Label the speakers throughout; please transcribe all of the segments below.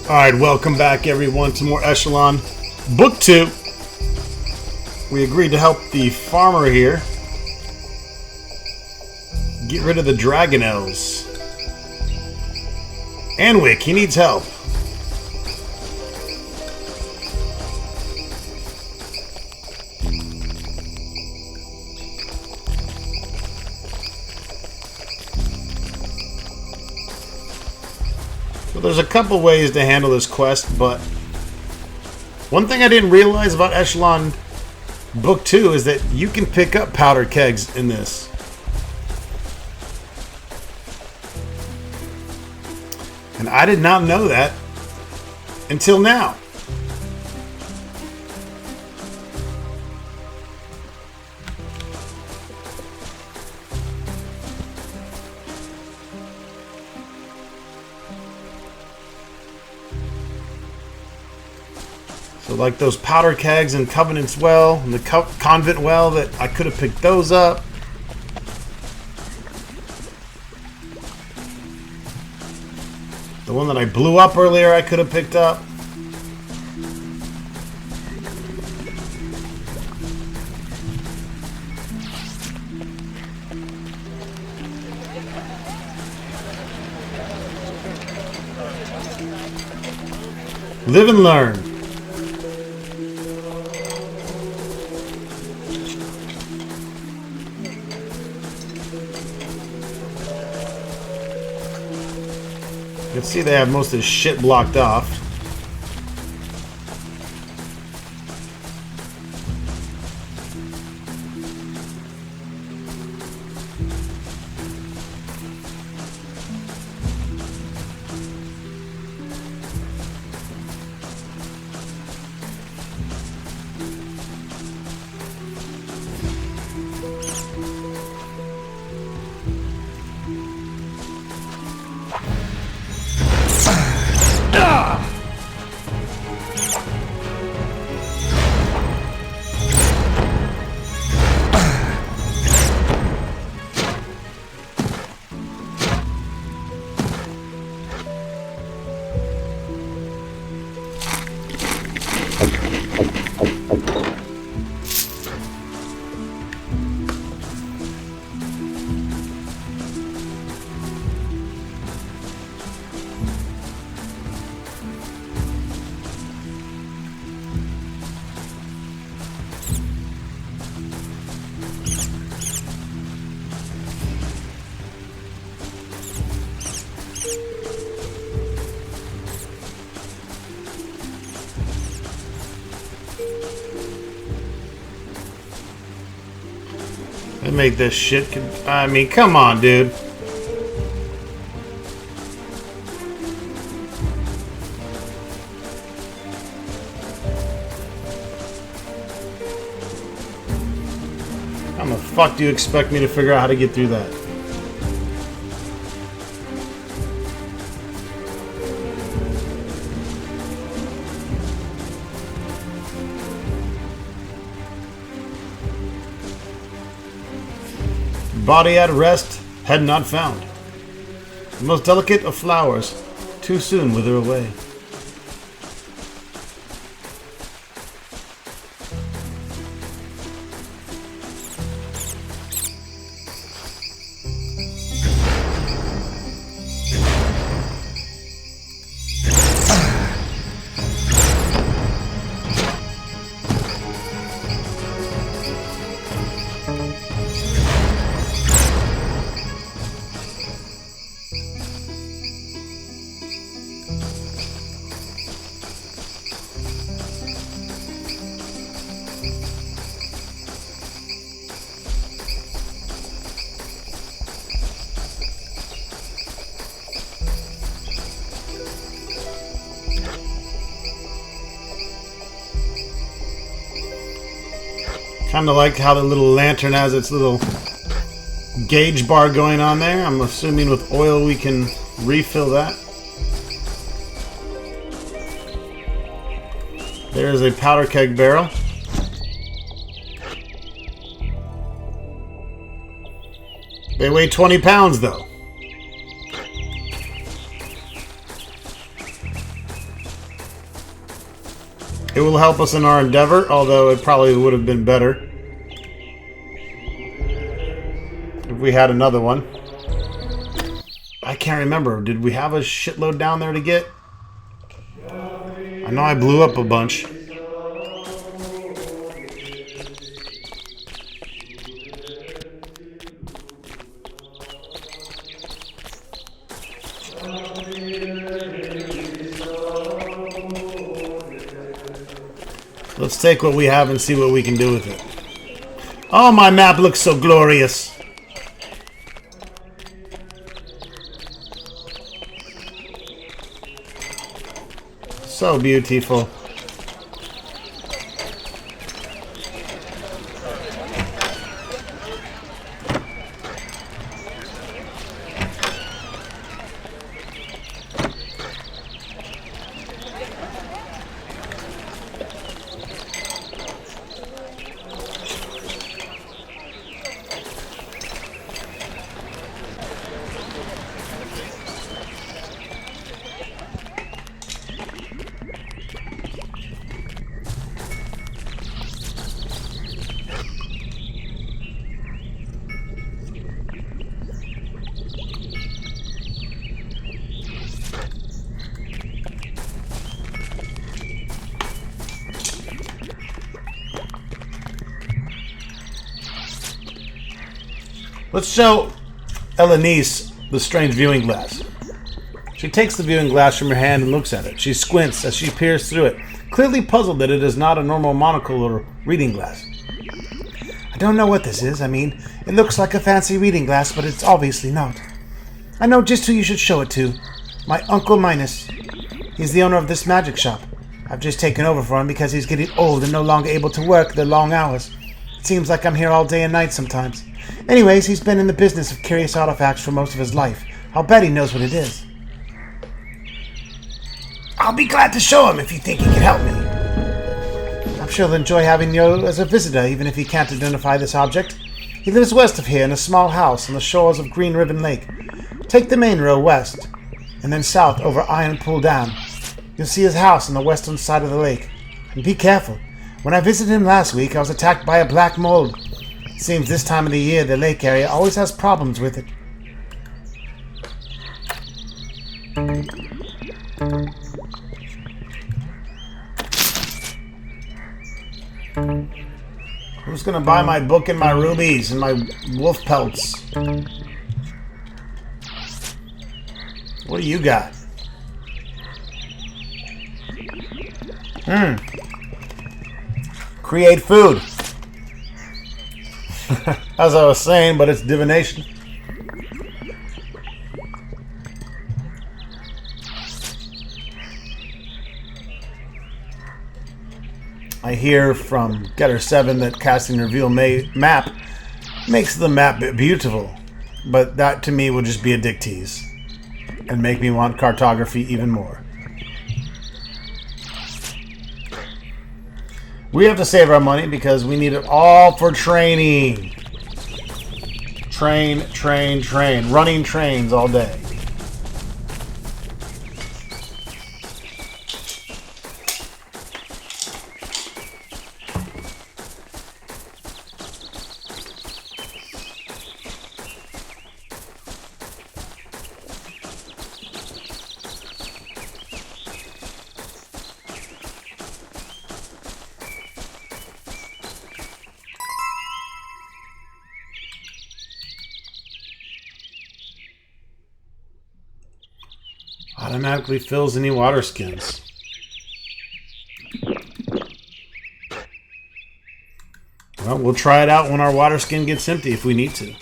Speaker 1: Alright, welcome back everyone to more Eschalon. Book 2. We agreed to help the farmer here get rid of the dragon elves. Anwick, he needs help. So there's a couple ways to handle this quest, but one thing I didn't realize about Eschalon Book 2 is that you can pick up powder kegs in this. And I did not know that until now. So like those powder kegs in Covenant's Well and the Convent Well, that I could have picked those up. The one that I blew up earlier I could have picked up. Live and learn. You can see they have most of this shit blocked off. They make this shit. I mean, come on, dude. How the fuck do you expect me to figure out how to get through that? Body at rest, head not found. The most delicate of flowers, too soon wither away. Kind of like how the little lantern has its little gauge bar going on there. I'm assuming with oil we can refill that. There's a powder keg barrel. They weigh 20 pounds though. It will help us in our endeavor, although it probably would have been better if we had another one. I can't remember. Did we have a shitload down there to get? I know I blew up a bunch. Let's take what we have and see what we can do with it. Oh, my map looks so glorious. So beautiful. Let's show Elenice the strange viewing glass. She takes the viewing glass from her hand and looks at it. She squints as she peers through it, clearly puzzled that it is not a normal monocle or reading glass. I don't know what this is. I mean, it looks like a fancy reading glass, but it's obviously not. I know just who you should show it to. My Uncle Minos. He's the owner of this magic shop. I've just taken over for him because he's getting old and no longer able to work the long hours. It seems like I'm here all day and night sometimes. Anyways, he's been in the business of curious artifacts for most of his life. I'll bet he knows what it is. I'll be glad to show him if you think he can help me. I'm sure he'll enjoy having you as a visitor, even if he can't identify this object. He lives west of here in a small house on the shores of Green Ribbon Lake. Take the main road west, and then south over Iron Pool Dam. You'll see his house on the western side of the lake. And be careful. When I visited him last week, I was attacked by a black mold. It seems this time of the year, the lake area always has problems with it. Who's gonna buy my book and my rubies and my wolf pelts? What do you got? Create food. As I was saying, but it's divination. I hear from Getter 7 that casting Reveal Map makes the map beautiful, but that to me will just be a dick tease and make me want cartography even more. We have to save our money because we need it all for training. Train, train, train. Running trains all day. Automatically fills any water skins. Well, we'll try it out when our water skin gets empty if we need to.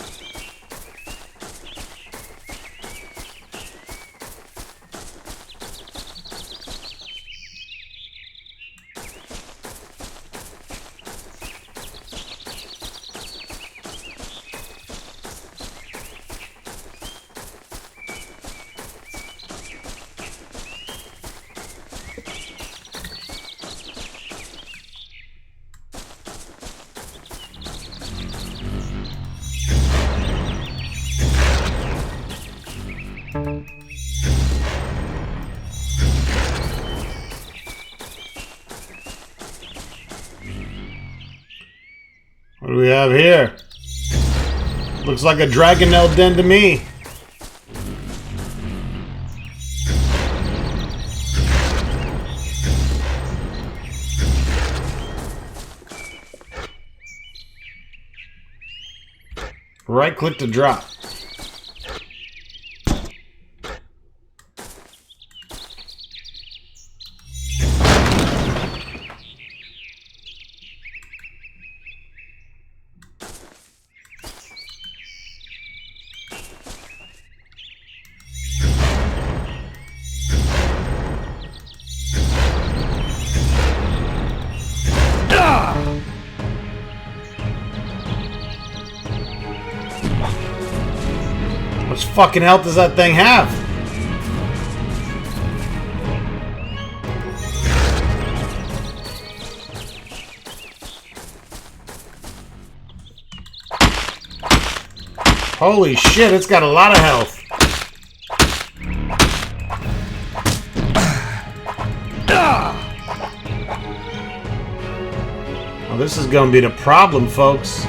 Speaker 1: What do we have here? Looks like a dragonelle den to me. Right click to drop. How much fucking health does that thing have? Holy shit, it's got a lot of health. Well, this is gonna be the problem, folks.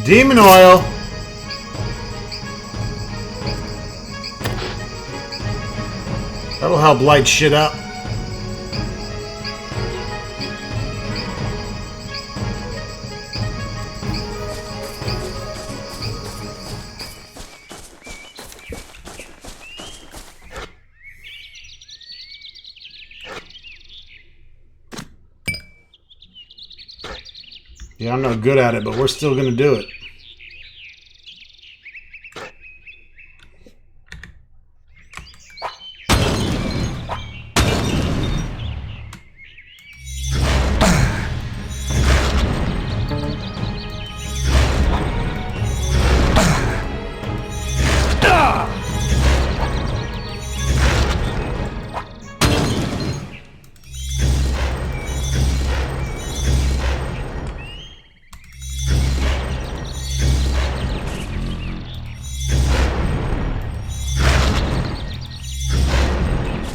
Speaker 1: Demon oil. That'll help light shit up. Yeah, I'm not good at it, but we're still gonna do it.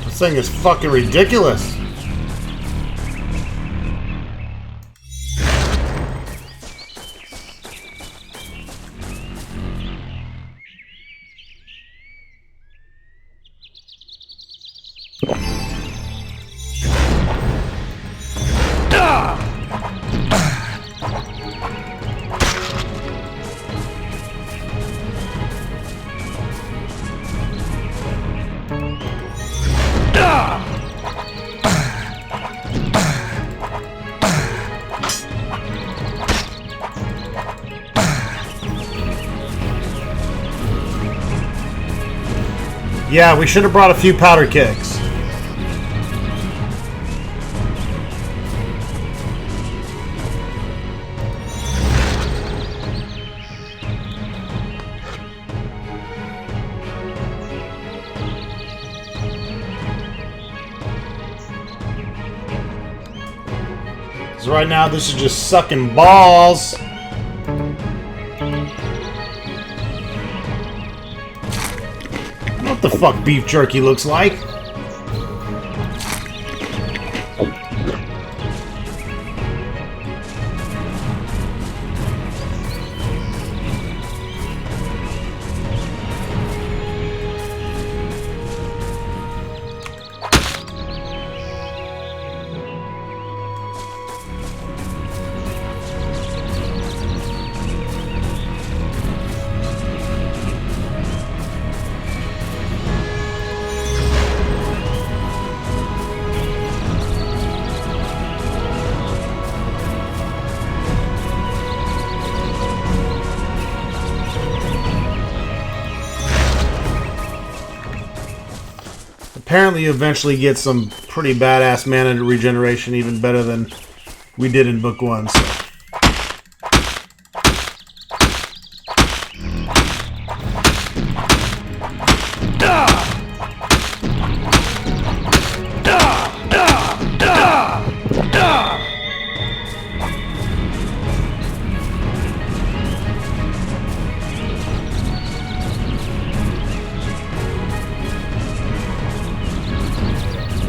Speaker 1: This thing is fucking ridiculous. Yeah, we should have brought a few powder kegs. Because right now this is just sucking balls. What the fuck beef jerky looks like? Apparently you eventually get some pretty badass mana regeneration, even better than we did in book 1, so.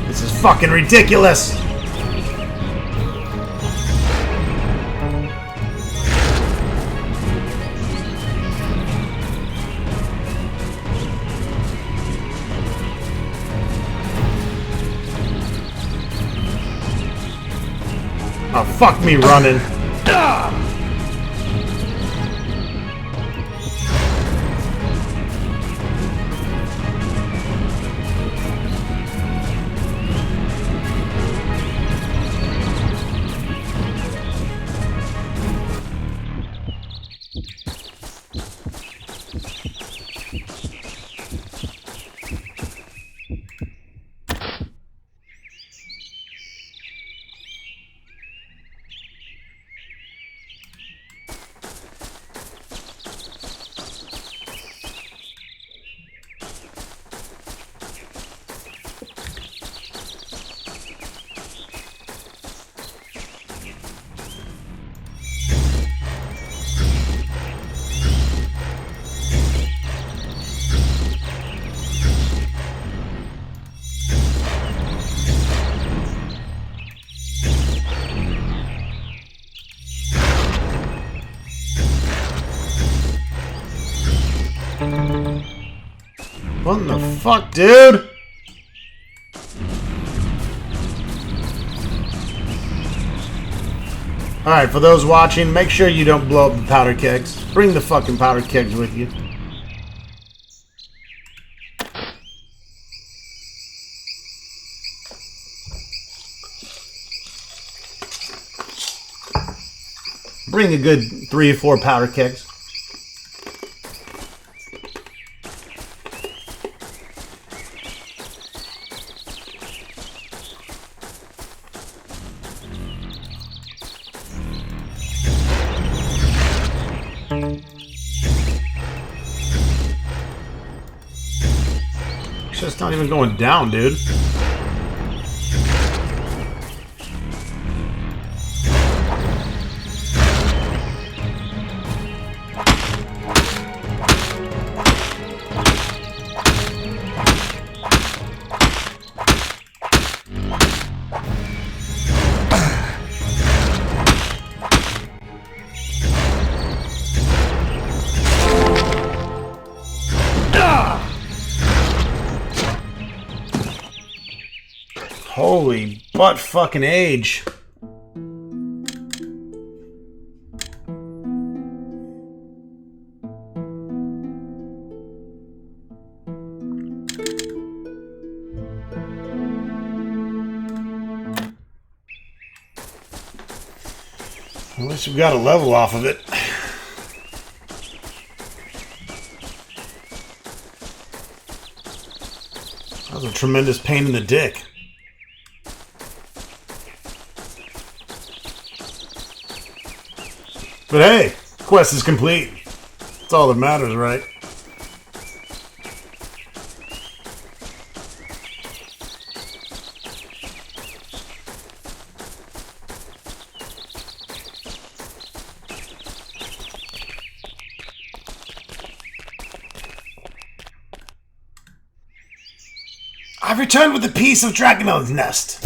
Speaker 1: This is fucking ridiculous! Oh, fuck me running. What in the fuck, dude? Alright, for those watching, make sure you don't blow up the powder kegs. Bring the fucking powder kegs with you. Bring a good 3 or 4 powder kegs. Shit's not even going down, dude. Holy butt fucking age. At least we got a level off of it. That was a tremendous pain in the dick. But hey, quest is complete. That's all that matters, right? I've returned with a piece of Dragonel's nest.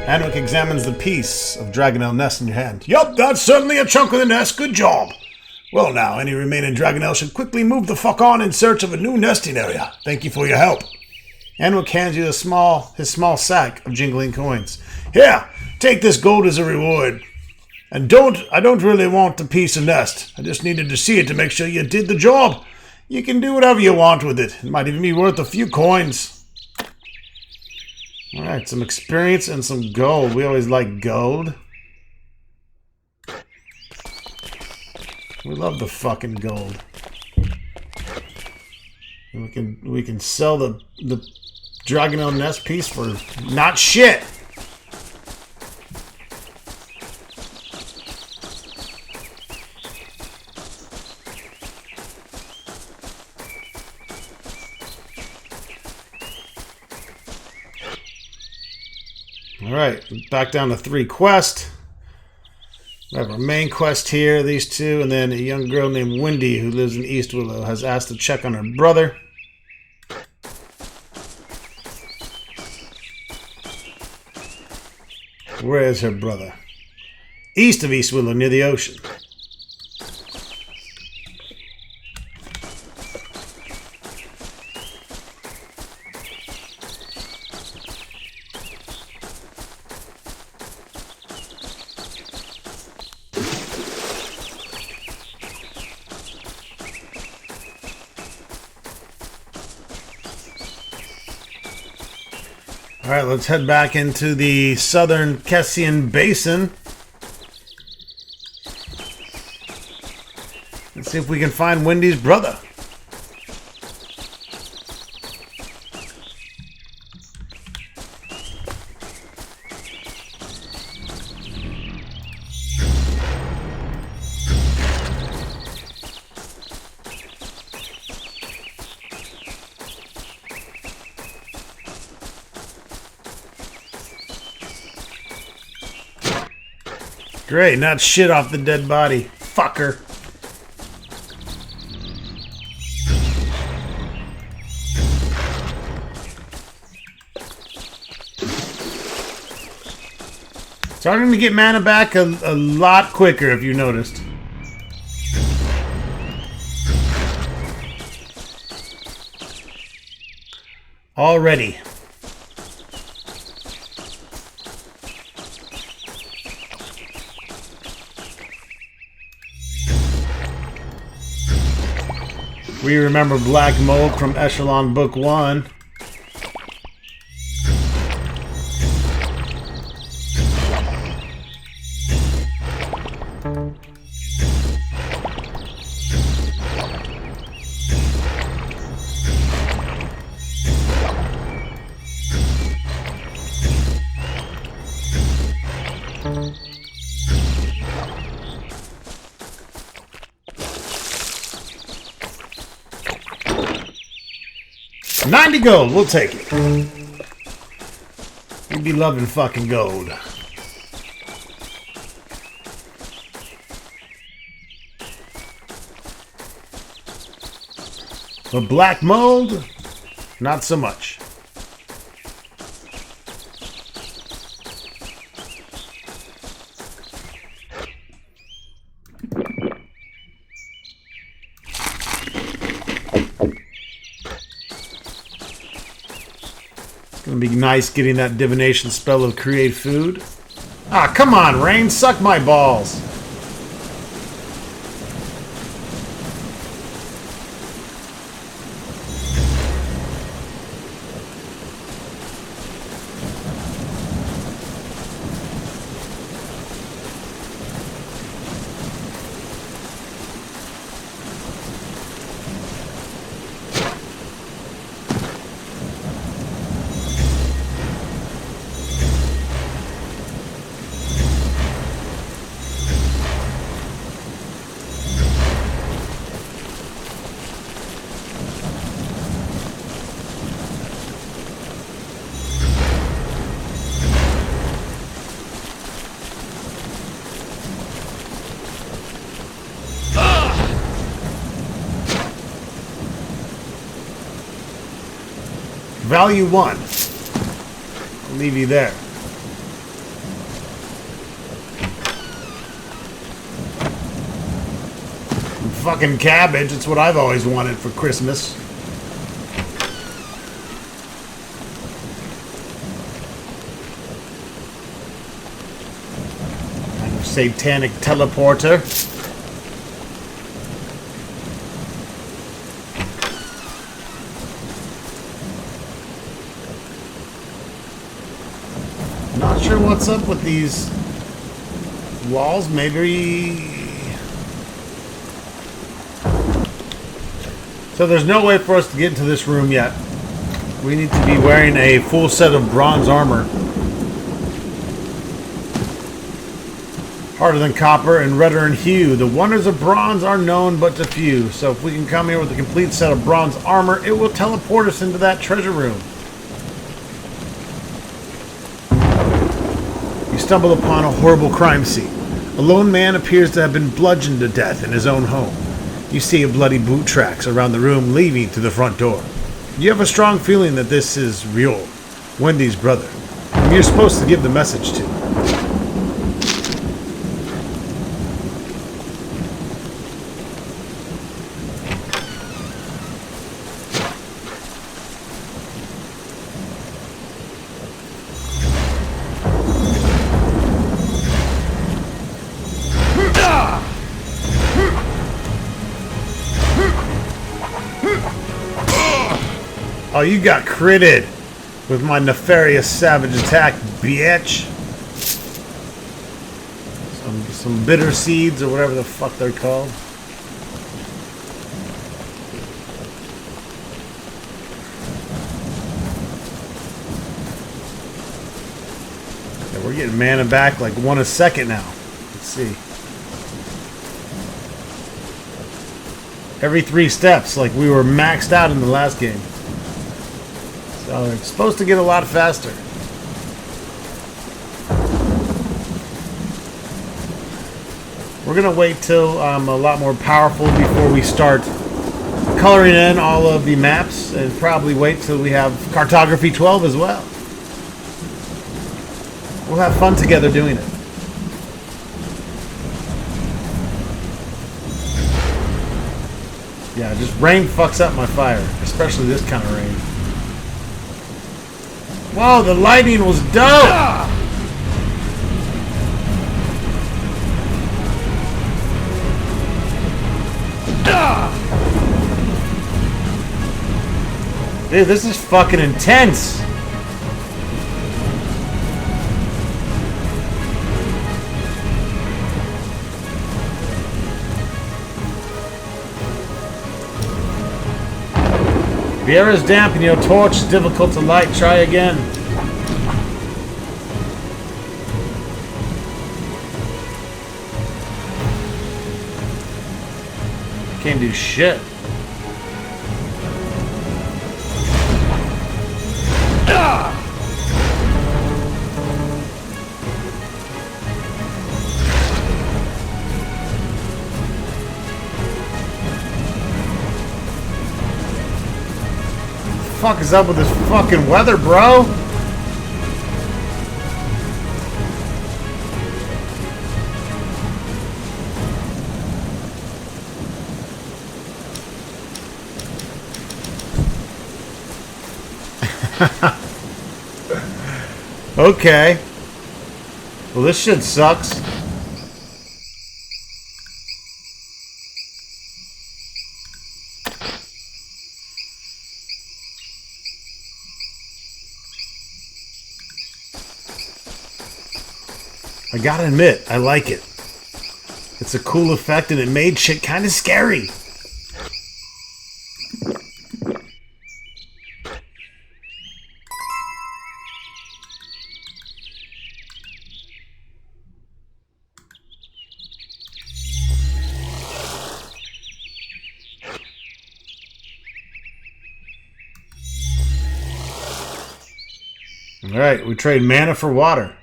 Speaker 1: Anwick examines the piece of Dragonel nest in your hand. Yup, that's certainly a chunk of the nest. Good job. Well now, any remaining Dragonel should quickly move the fuck on in search of a new nesting area. Thank you for your help. Anwick hands you his small sack of jingling coins. Here, take this gold as a reward. And I don't really want the piece of nest. I just needed to see it to make sure you did the job. You can do whatever you want with it. It might even be worth a few coins. Alright, some experience and some gold. We always like gold. We love the fucking gold. And we can sell the Dragonel nest piece for not shit. Alright, back down to 3 quests. We have our main quest here, these two, and then a young girl named Wendy who lives in Eastwillow has asked to check on her brother. Where is her brother? East of Eastwillow, near the ocean. Alright, let's head back into the southern Kessian Basin. Let's see if we can find Wendy's brother. Great, not shit off the dead body. Fucker. Starting to get mana back a lot quicker, if you noticed. Already. We remember Black Mold from Eschalon Book 1. $90 gold, we'll take it. We'd be loving fucking gold. But black mold, not so much. Gonna be nice getting that divination spell of create food. Ah, come on, Rain, suck my balls. Value 1. I'll leave you there. Fucking cabbage, it's what I've always wanted for Christmas. Kind of satanic teleporter. Not sure what's up with these walls. Maybe... So there's no way for us to get into this room yet. We need to be wearing a full set of bronze armor. Harder than copper and redder in hue. The wonders of bronze are known but to few. So if we can come here with a complete set of bronze armor, it will teleport us into that treasure room. You stumble upon a horrible crime scene. A lone man appears to have been bludgeoned to death in his own home. You see bloody boot tracks around the room leading to the front door. You have a strong feeling that this is Riol, Wendy's brother, whom you're supposed to give the message to. Oh, you got critted with my nefarious savage attack, bitch. Some bitter seeds or whatever the fuck they're called. Yeah, we're getting mana back like 1 a second now. Let's see. Every 3 steps, like we were maxed out in the last game. So it's supposed to get a lot faster. We're going to wait till I'm a lot more powerful before we start coloring in all of the maps, and probably wait till we have Cartography 12 as well. We'll have fun together doing it. Yeah, just rain fucks up my fire, especially this kind of rain. Whoa, the lightning was dope! Dude, this is fucking intense! The air is damp and your torch is difficult to light. Try again. Can't do shit. What the fuck is up with this fucking weather, bro? Okay. Well, this shit sucks. I gotta admit, I like it. It's a cool effect and it made shit kind of scary. Alright, we trade mana for water.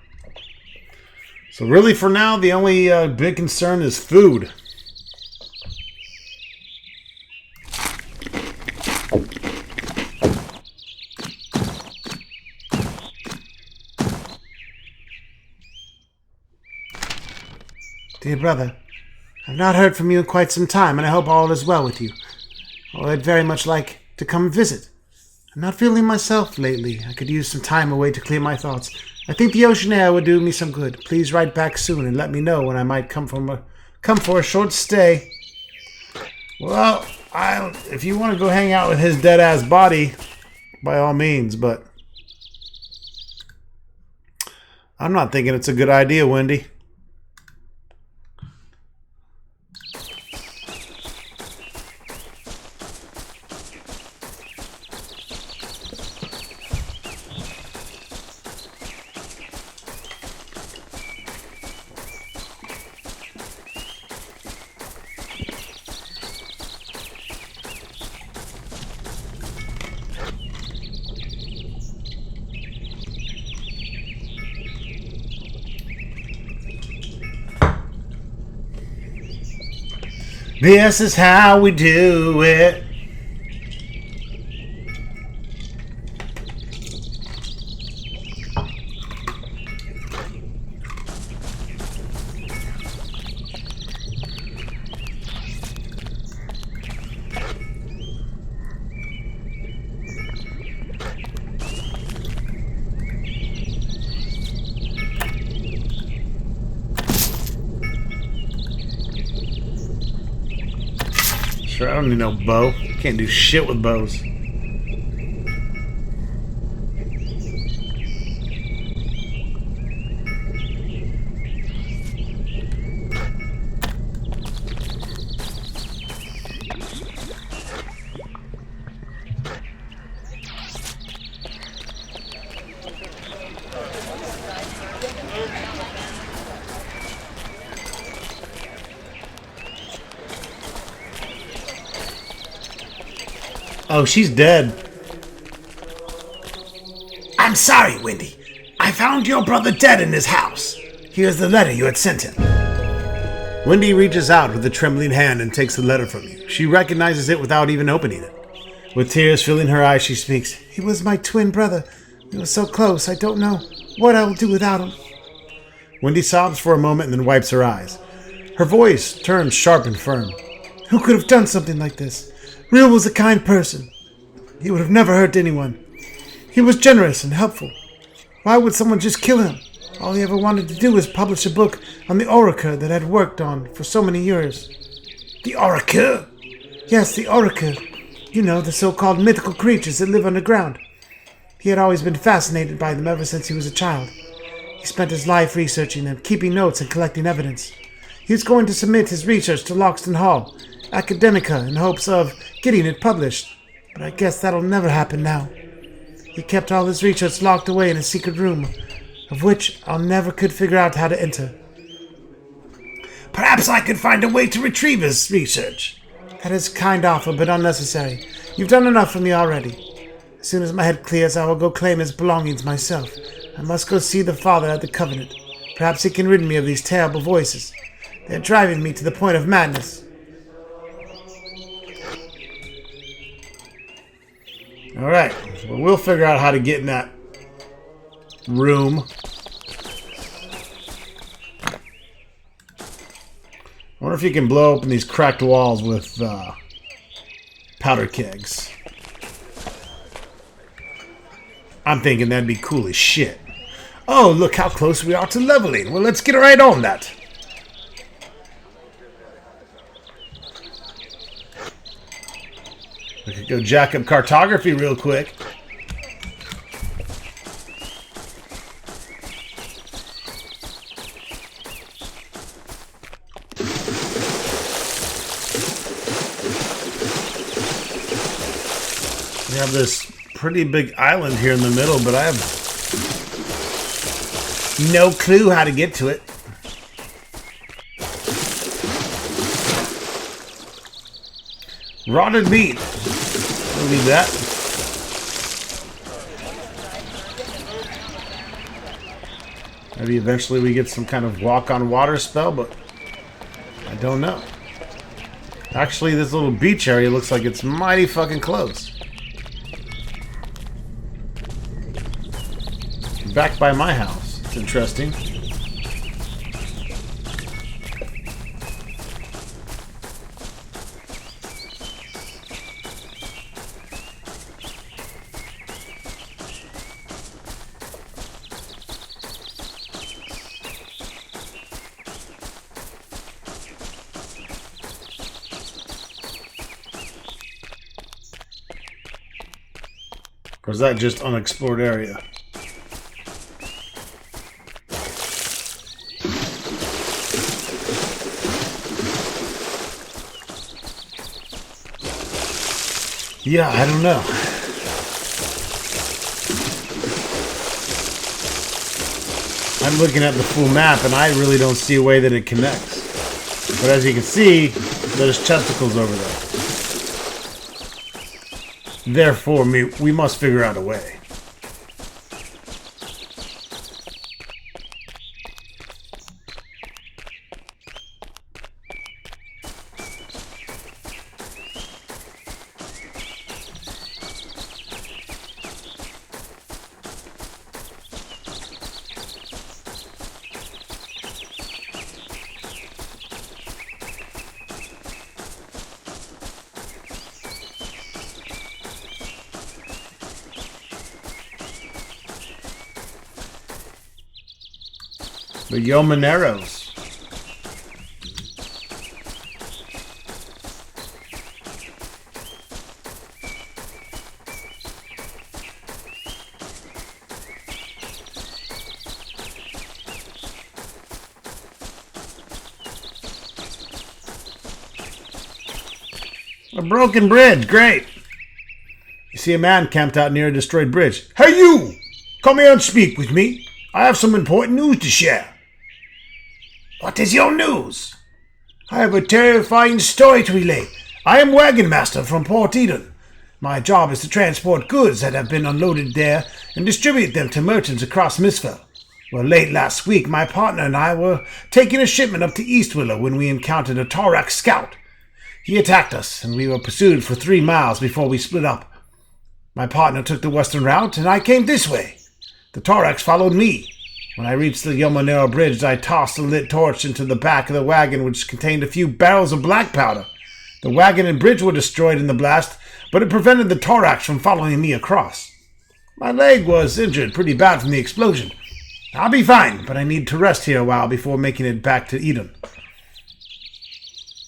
Speaker 1: So really, for now, the only big concern is food. Dear brother, I've not heard from you in quite some time, and I hope all is well with you. Oh, I'd very much like to come visit. I'm not feeling myself lately. I could use some time away to clear my thoughts. I think the ocean air would do me some good. Please write back soon and let me know when I might come for a short stay. Well, if you want to go hang out with his dead-ass body, by all means, but I'm not thinking it's a good idea, Wendy. This is how we do it. Sure, I don't need no bow. Can't do shit with bows. Oh, she's dead.
Speaker 2: I'm sorry, Wendy. I found your brother dead in his house. Here's the letter you had sent him.
Speaker 1: Wendy reaches out with a trembling hand and takes the letter from you. She recognizes it without even opening it. With tears filling her eyes, she speaks.
Speaker 3: He was my twin brother. We were so close, I don't know what I will do without him.
Speaker 1: Wendy sobs for a moment and then wipes her eyes. Her voice turns sharp and firm.
Speaker 3: Who could have done something like this? Real was a kind person. He would have never hurt anyone. He was generous and helpful. Why would someone just kill him? All he ever wanted to do was publish a book on the oracle that I'd worked on for so many years.
Speaker 2: The oracle?
Speaker 3: Yes, the oracle. You know, the so-called mythical creatures that live underground. He had always been fascinated by them ever since he was a child. He spent his life researching them, keeping notes and collecting evidence. He was going to submit his research to Loxton Hall, Academica, in hopes of getting it published. But I guess that'll never happen now. He kept all his research locked away in a secret room, of which I'll never could figure out how to enter.
Speaker 2: Perhaps I could find a way to retrieve his research.
Speaker 3: That is kind offer, but unnecessary. You've done enough for me already. As soon as my head clears, I will go claim his belongings myself. I must go see the father at the Covenant. Perhaps he can rid me of these terrible voices. They're driving me to the point of madness.
Speaker 1: Alright, well, we'll figure out how to get in that room. I wonder if you can blow open these cracked walls with powder kegs. I'm thinking that'd be cool as shit. Oh, look how close we are to leveling. Well, let's get right on that. We could go jack up cartography real quick. We have this pretty big island here in the middle, but I have no clue how to get to it. Rotted meat. We'll leave that. Maybe eventually we get some kind of walk on water spell, but I don't know. Actually, this little beach area looks like it's mighty fucking close. Back by my house. It's interesting. Or is that just unexplored area? Yeah, I don't know. I'm looking at the full map and I really don't see a way that it connects. But as you can see, there's chesticles over there. Therefore, we must figure out a way. The Yomaneros. A broken bridge, great. You see a man camped out near a destroyed bridge.
Speaker 2: Hey you! Come here and speak with me. I have some important news to share. What is your news? I have a terrifying story to relay. I am wagon master from Port Eden. My job is to transport goods that have been unloaded there and distribute them to merchants across Mistville. Well, late last week, my partner and I were taking a shipment up to Eastwillow when we encountered a Torak scout. He attacked us, and we were pursued for 3 miles before we split up. My partner took the western route, and I came this way. The Toraks followed me. When I reached the Yomanero Bridge, I tossed a lit torch into the back of the wagon, which contained a few barrels of black powder. The wagon and bridge were destroyed in the blast, but it prevented the Toraks from following me across. My leg was injured pretty bad from the explosion. I'll be fine, but I need to rest here a while before making it back to Eden.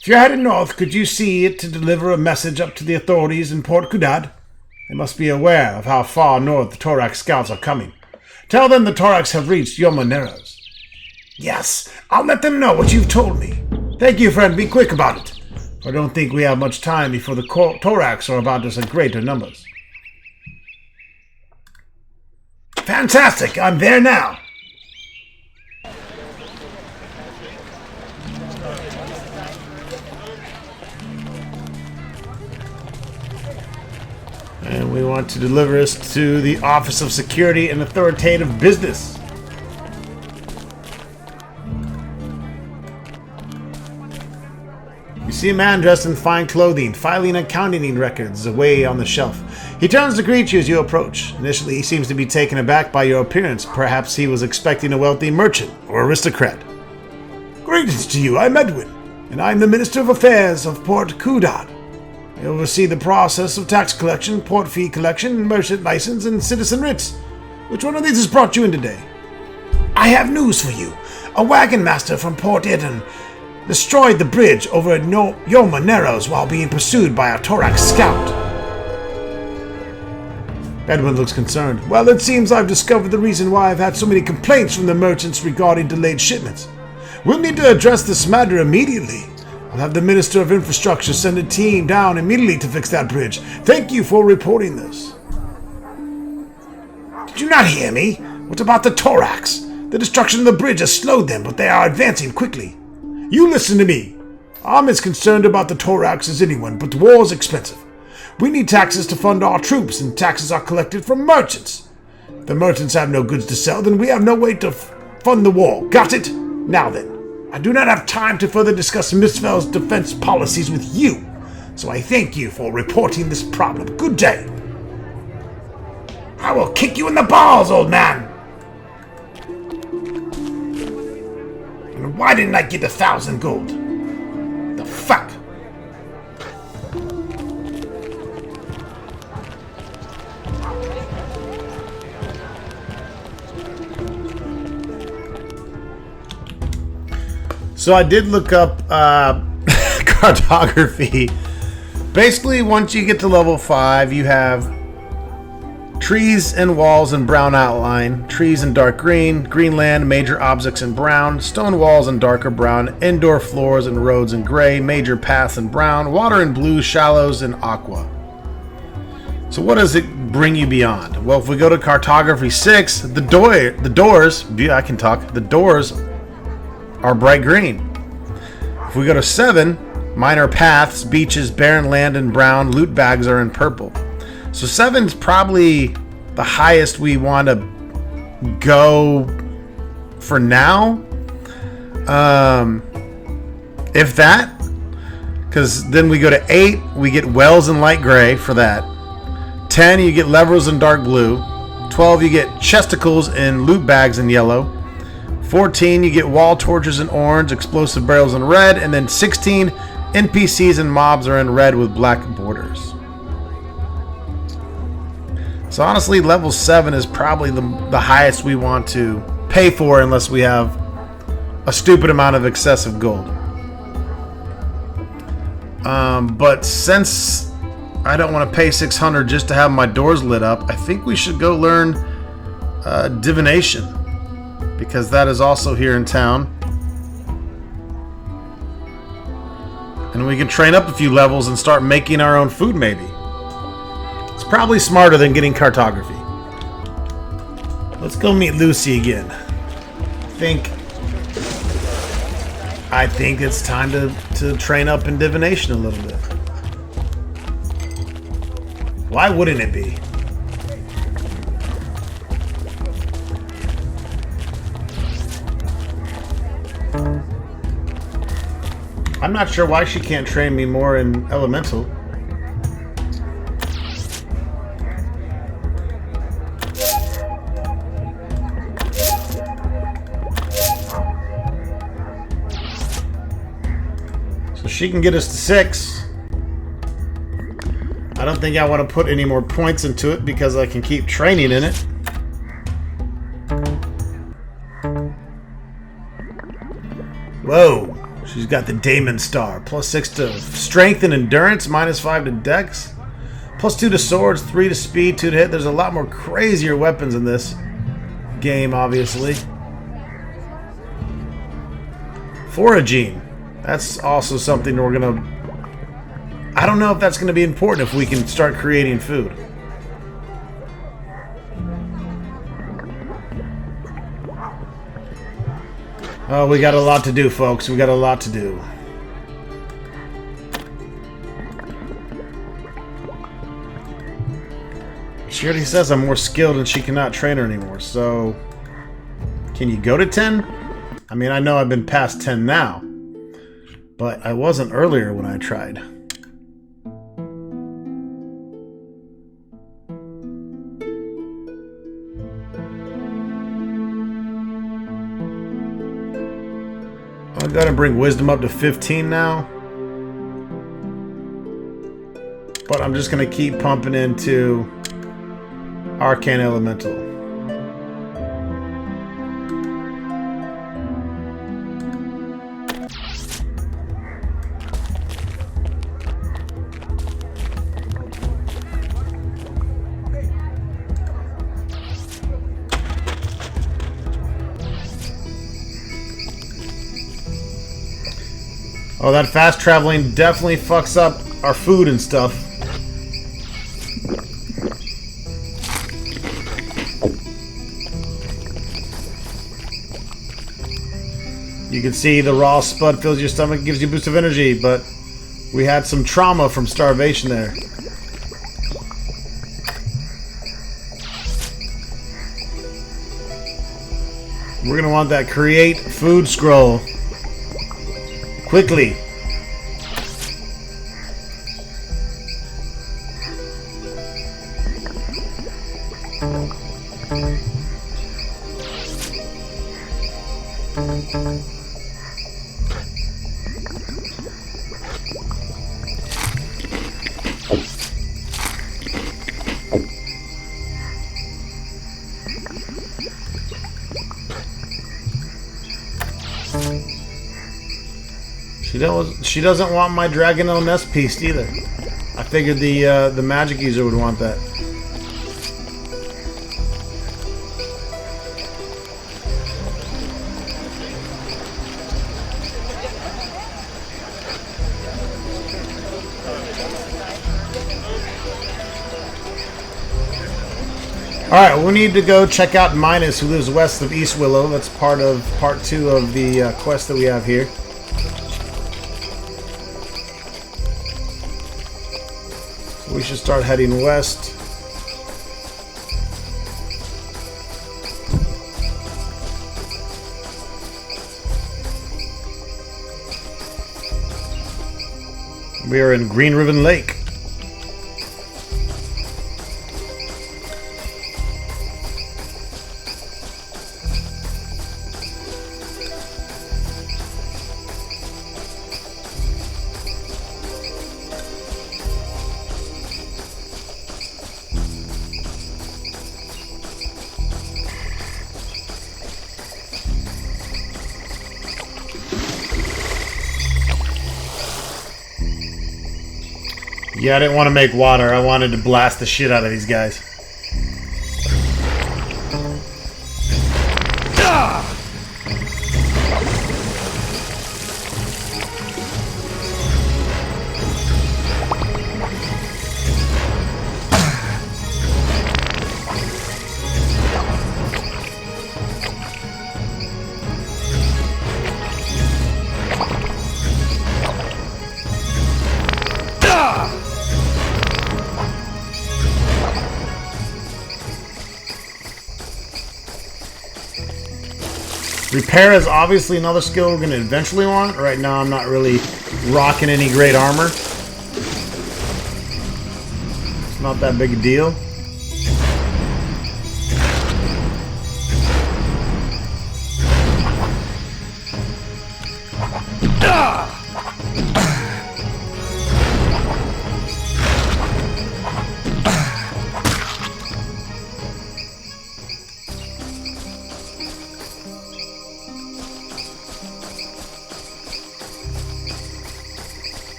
Speaker 2: If you're headed north, could you see it to deliver a message up to the authorities in Port Kudad? They must be aware of how far north the Torak scouts are coming. Tell them the Toraks have reached Yomaneros. Yes, I'll let them know what you've told me. Thank you, friend. Be quick about it. I don't think we have much time before the Toraks are about us in greater numbers. Fantastic. I'm there now. And we want to deliver this to the Office of Security and Authoritative Business. You see a man dressed in fine clothing, filing accounting records away on the shelf. He turns to greet you as you approach. Initially, he seems to be taken aback by your appearance. Perhaps he was expecting a wealthy merchant or aristocrat. Greetings to you. I'm Edwin, and I'm the Minister of Affairs of Port Kudad. I oversee the process of tax collection, port fee collection, merchant license, and citizen writs. Which one of these has brought you in today? I have news for you. A wagon master from Port Eden destroyed the bridge over at Yomaneros while being pursued by a Torak scout. Edwin looks concerned. Well, it seems I've discovered the reason why I've had so many complaints from the merchants regarding delayed shipments. We'll need to address this matter immediately. I'll have the Minister of Infrastructure send a team down immediately to fix that bridge. Thank you for reporting this. Did you not hear me? What about the Toraks? The destruction of the bridge has slowed them, but they are advancing quickly. You listen to me. I'm as concerned about the Toraks as anyone, but the war is expensive. We need taxes to fund our troops, and taxes are collected from merchants. If the merchants have no goods to sell, then we have no way to fund the war. Got it? Now then. I do not have time to further discuss Mistville's defense policies with you, so I thank you for reporting this problem. Good day. I will kick you in the balls, old man. And why didn't I get 1,000 gold? The fuck?
Speaker 1: So I did look up cartography. Basically, once you get to level 5, you have trees and walls in brown outline, trees in dark green, green land, major objects in brown, stone walls in darker brown, indoor floors and roads in gray, major paths in brown, water in blue, shallows in aqua. So what does it bring you beyond? Well, if we go to cartography 6, the doors are bright green. If we go to 7, minor paths, beaches, barren land in brown, loot bags are in purple. So 7's probably the highest we want to go for now. If that, because then we go to 8, we get wells in light gray for that. 10, you get levers in dark blue. 12, you get chesticles in loot bags in yellow. 14, you get wall torches in orange, explosive barrels in red, and then 16, NPCs and mobs are in red with black borders. So honestly, level 7 is probably the highest we want to pay for unless we have a stupid amount of excessive gold. But since I don't want to pay 600 just to have my doors lit up, I think we should go learn divination, because that is also here in town. And we can train up a few levels and start making our own food, maybe. It's probably smarter than getting cartography. Let's go meet Lucy again. I think it's time to train up in divination a little bit. Why wouldn't it be? I'm not sure why she can't train me more in elemental. So she can get us to 6. I don't think I want to put any more points into it because I can keep training in it. Whoa. She's got the Daemon Star. +6 to strength and endurance. -5 to dex. +2 to swords. 3 to speed. 2 to hit. There's a lot more crazier weapons in this game, obviously. Foraging. That's also something we're going to... I don't know if that's going to be important if we can start creating food. Oh, we got a lot to do, folks. We got a lot to do. She already says I'm more skilled and she cannot train her anymore, so... Can you go to 10? I mean, I know I've been past 10 now, but I wasn't earlier when I tried. I'll go ahead and bring wisdom up to 15 now. But I'm just going to keep pumping into Arcane Elemental. Oh, that fast traveling definitely fucks up our food and stuff. You can see the raw spud fills your stomach, gives you a boost of energy, but we had some trauma from starvation there. We're gonna want that create food scroll. Quickly. She doesn't want my Dragonel Nest piece either. I figured the magic user would want that. Alright, we need to go check out Minos, who lives west of Eastwillow. That's part 2 of the quest that we have here. We should start heading west. We are in Green Riven Lake. Yeah, I didn't want to make water. I wanted to blast the shit out of these guys. Repair is obviously another skill we're going to eventually want. Right now I'm not really rocking any great armor. It's not that big a deal.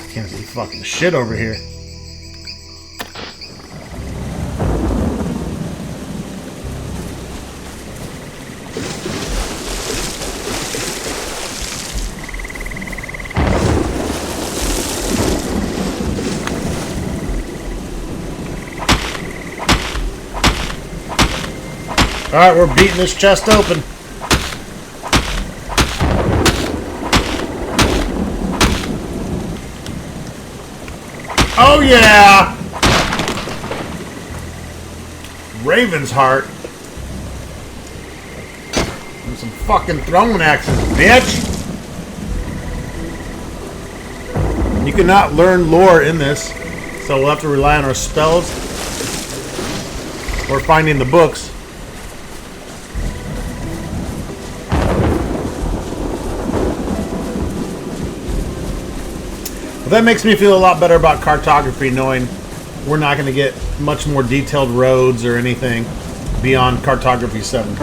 Speaker 1: Can't see fucking shit over here. Alright, we're beating this chest open. Oh yeah! Raven's heart. And some fucking throwing axes, bitch! You cannot learn lore in this, so we'll have to rely on our spells or finding the books. But that makes me feel a lot better about cartography, knowing we're not going to get much more detailed roads or anything beyond Cartography 7.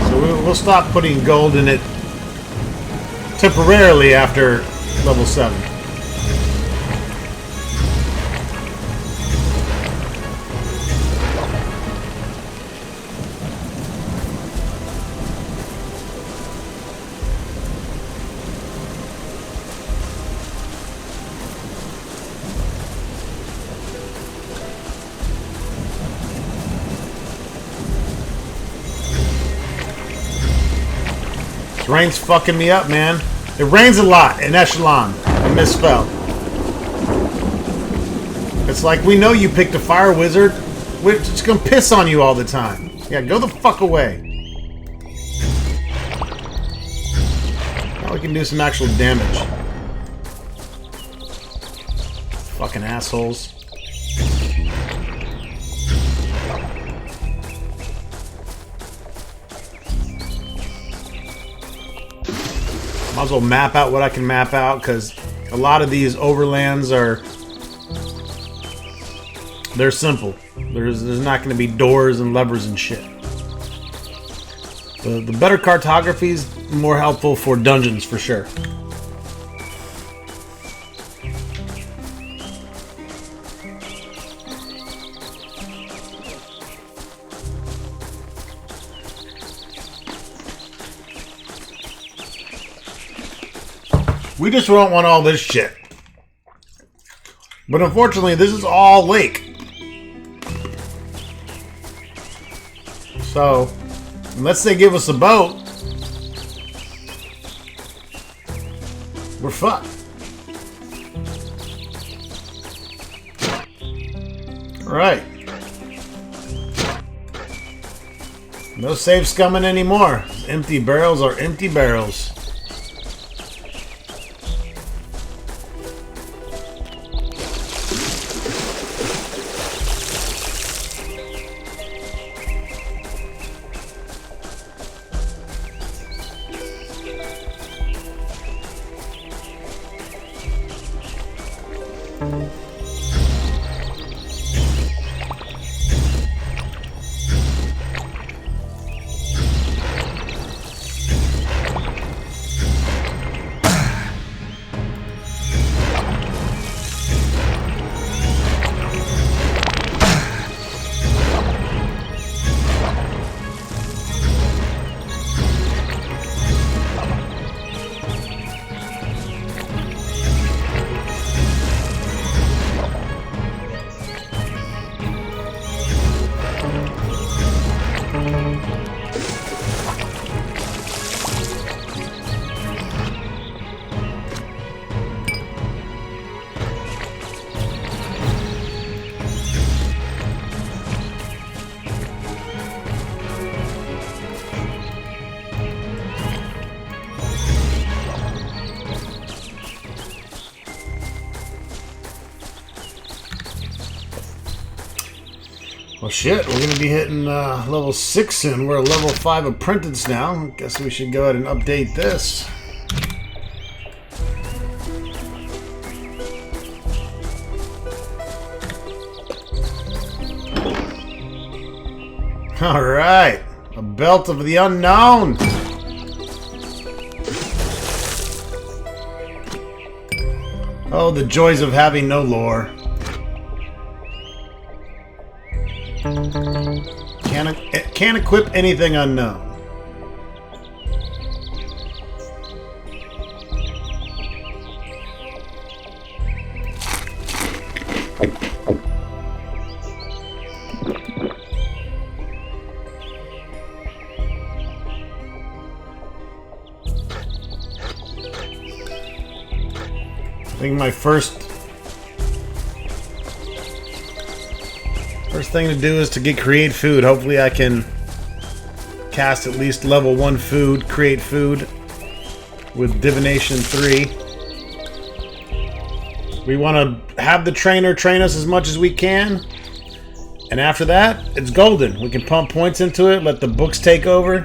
Speaker 1: So we'll stop putting gold in it temporarily after level 7. This rain's fucking me up, man. It rains a lot in Eschalon and Misspelled. It's like, we know you picked a fire wizard. We're just gonna piss on you all the time. Yeah, go the fuck away. Now we can do some actual damage. Fucking assholes. Might as well map out what I can map out, because a lot of these overlands are... they're simple. There's not going to be doors and levers and shit. The better cartography is more helpful for dungeons, for sure. We just don't want all this shit. But unfortunately, this is all lake. So, unless they give us a boat, we're fucked. Alright. No safe scumming anymore. Empty barrels are empty barrels. Well, shit, we're going to be hitting level 6 soon. We're a level 5 apprentice now. Guess we should go ahead and update this. Alright, a belt of the unknown. Oh, the joys of having no lore. Can't equip anything unknown. I think my first thing to do is to create food. Hopefully I can cast at least level 1 food, create food with Divination 3. We want to have the trainer train us as much as we can. And after that, it's golden. We can pump points into it, let the books take over.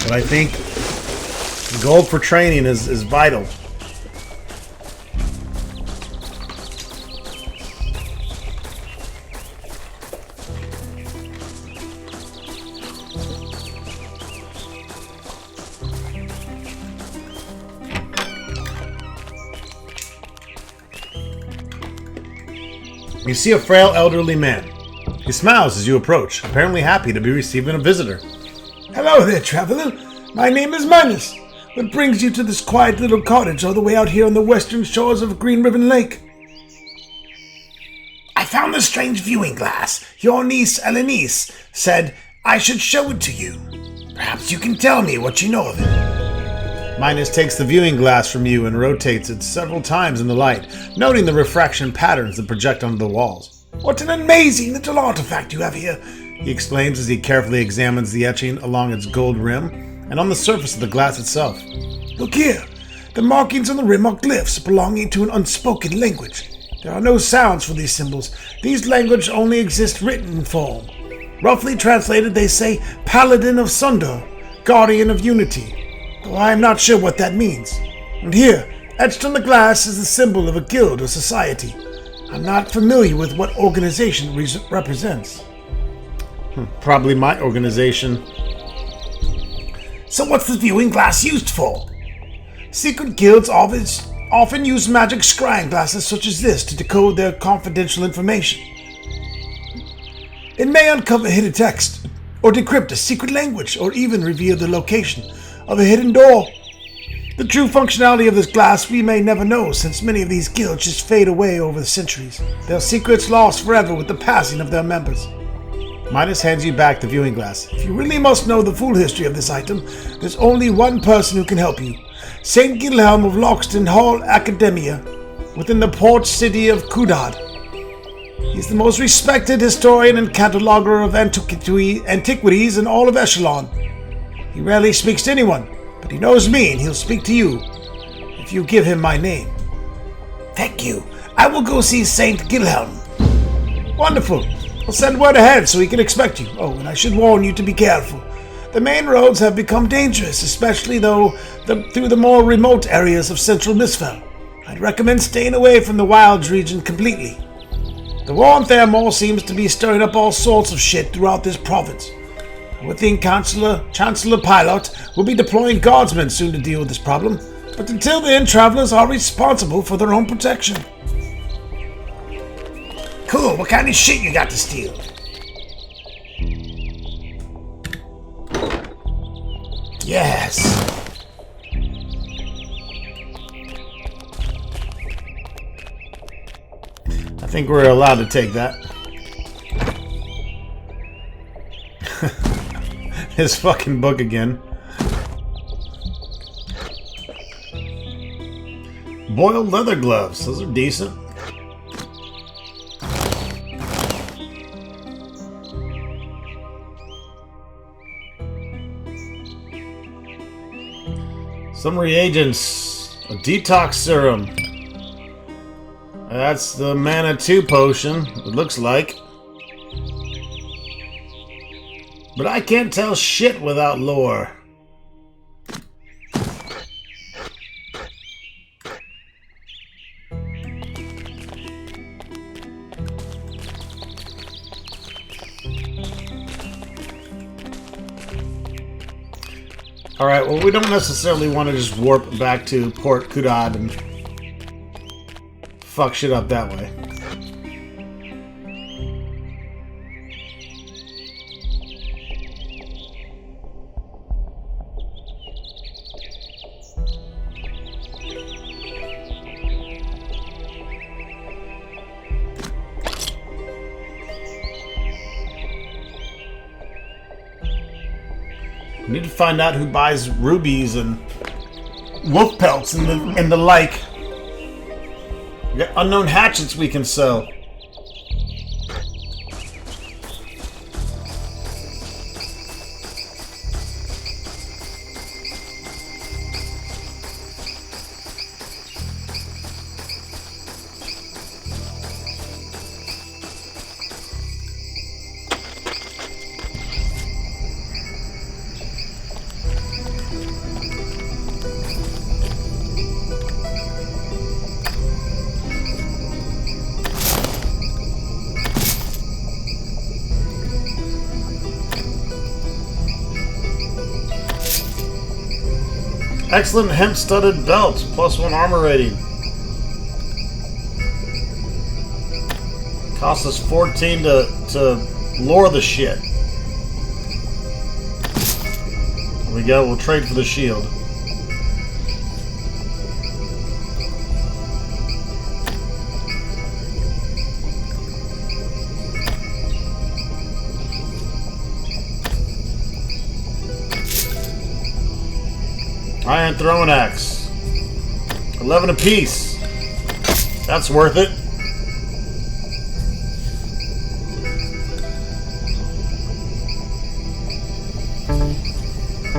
Speaker 1: But I think gold for training is vital. You see a frail elderly man. He smiles as you approach, apparently happy to be receiving a visitor.
Speaker 2: Hello there, traveler. My name is Minus. What brings you to this quiet little cottage all the way out here on the western shores of Green Ribbon Lake? I found this strange viewing glass. Your niece, Elenice, said I should show it to you. Perhaps you can tell me what you know of it.
Speaker 1: Minus takes the viewing glass from you and rotates it several times in the light, noting the refraction patterns that project onto the walls.
Speaker 2: What an amazing little artifact you have here,
Speaker 1: he exclaims as he carefully examines the etching along its gold rim and on the surface of the glass itself.
Speaker 2: Look here. The markings on the rim are glyphs belonging to an unspoken language. There are no sounds for these symbols. These languages only exist written in form. Roughly translated, they say, Paladin of Sundar, Guardian of Unity. Though I am not sure what that means. And here, etched on the glass, is the symbol of a guild or society. I'm not familiar with what organization it represents.
Speaker 1: Probably my organization.
Speaker 2: So what's the viewing glass used for? Secret guilds often use magic scrying glasses such as this to decode their confidential information. It may uncover hidden text, or decrypt a secret language, or even reveal the location of a hidden door. The true functionality of this glass we may never know, since many of these guilds just fade away over the centuries, their secrets lost forever with the passing of their members.
Speaker 1: Midas hands you back the viewing glass.
Speaker 2: If you really must know the full history of this item, there's only one person who can help you. Saint Gilhelm of Loxton Hall Academia, within the port city of Kudad. He's the most respected historian and cataloger of antiquities in all of Eschalon. He rarely speaks to anyone, but he knows me and he'll speak to you if you give him my name. Thank you. I will go see Saint Gilhelm. Wonderful. I'll send word ahead so he can expect you. Oh, and I should warn you to be careful. The main roads have become dangerous, especially through the more remote areas of central Misfell. I'd recommend staying away from the Wilds region completely. The war on Thermore seems to be stirring up all sorts of shit throughout this province. I would think Chancellor Pilot will be deploying guardsmen soon to deal with this problem, but until then, travelers are responsible for their own protection. Cool, what kind of shit you got to steal? Yes.
Speaker 1: I think we're allowed to take that. His fucking book again. Boiled leather gloves. Those are decent. Some reagents. A detox serum. That's the Mana 2 potion, it looks like. But I can't tell shit without lore. Alright, well, we don't necessarily want to just warp back to Port Kudad and fuck shit up that way. We need to find out who buys rubies and wolf pelts and the like. We got unknown hatchets we can sell. Excellent hemp-studded belt, +1 armor rating. Costs us 14 to lure the shit. There we go, we'll trade for the shield. Iron throwing axe. 11 apiece. That's worth it.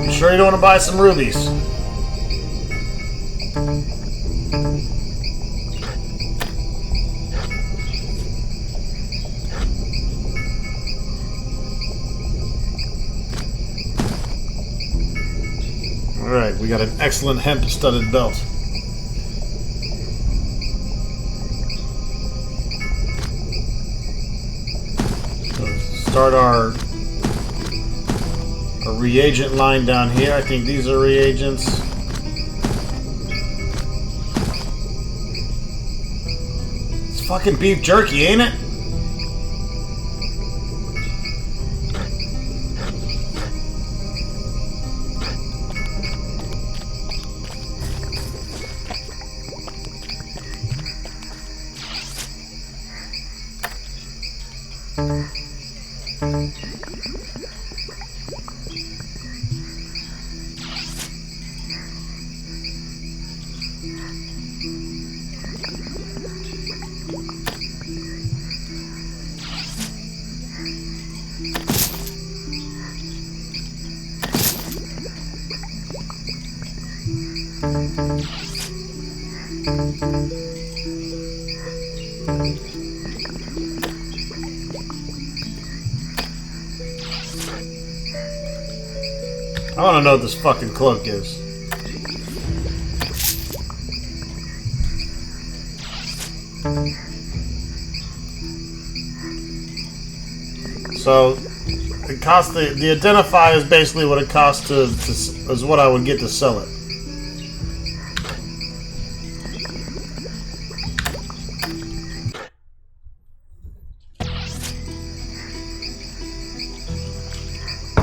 Speaker 1: You sure you don't want to buy some rubies? Alright, we got an excellent hemp-studded belt. So start our reagent line down here. I think these are reagents. It's fucking beef jerky, ain't it? I want to know what this fucking cloak is. So, it costs the identify is basically what it costs to is what I would get to sell it.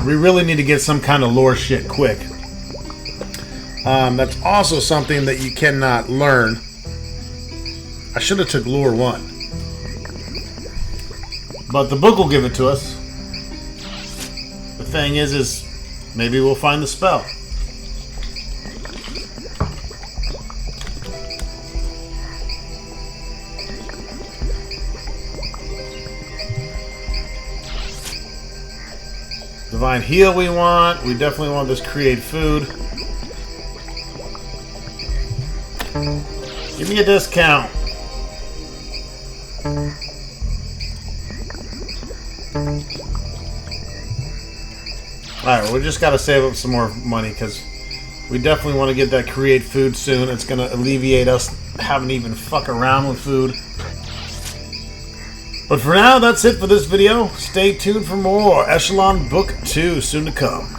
Speaker 1: We really need to get some kind of lore shit quick. That's also something that you cannot learn. I should have took lore 1. But the book will give it to us. The thing is maybe we'll find the spell. Divine heal we want. We definitely want this create food. Give me a discount. Alright, we just gotta save up some more money because we definitely want to get that create food soon. It's gonna alleviate us having to even fuck around with food. But for now, that's it for this video. Stay tuned for more Eschalon Book 2 soon to come.